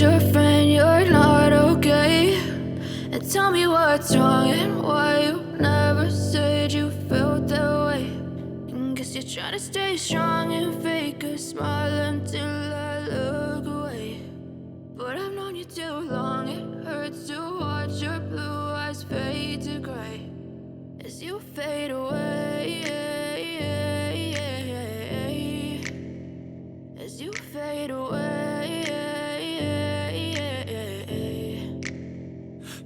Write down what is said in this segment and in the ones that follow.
your friend you're not okay, and tell me what's wrong and why you never said you felt that way. And guess you're trying to stay strong and fake a smile until I look away. But I've known you too long, it hurts to watch your blue eyes fade to gray as you fade away, as you fade away.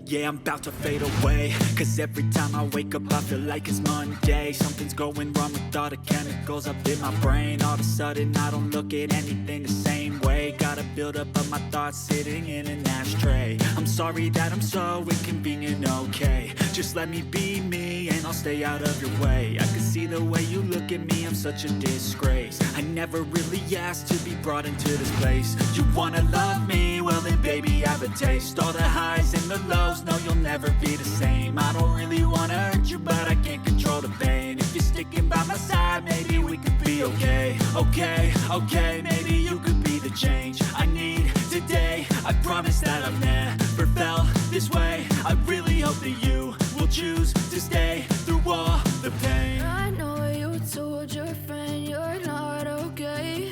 Yeah, I'm about to fade away, cause every time I wake up I feel like it's Monday. Something's going wrong with all the chemicals up in my brain. All of a sudden I don't look at anything the same way. Got a buildup of my thoughts sitting in an ashtray. I'm sorry that I'm so inconvenient, okay. Just let me be me and I'll stay out of your way. I can see the way you look at me, I'm such a disgrace. I never really asked to be brought into this place. You wanna love me? Well then baby I have a taste. All the highs and the lows, no you'll never be the same. I don't really wanna hurt you but I can't control the pain. If you're sticking by my side maybe we could be okay. Okay, maybe you could be the change I need today. I promise that I've never felt this way. I really hope that you will choose to stay through all the pain. I know you told your friend you're not okay,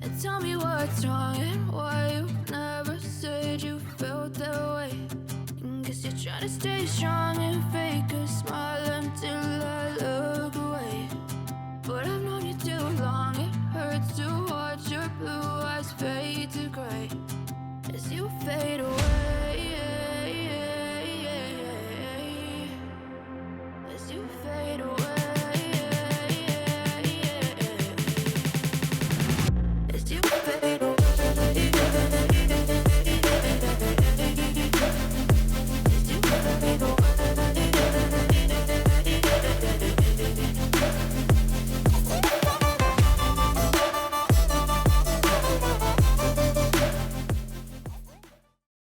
and tell me what's wrong and why you never said you felt that way. And guess you're trying to stay strong and fake a smile until I look away. But I've known you too long, it hurts to watch your blue eyes fade to gray as you fade away.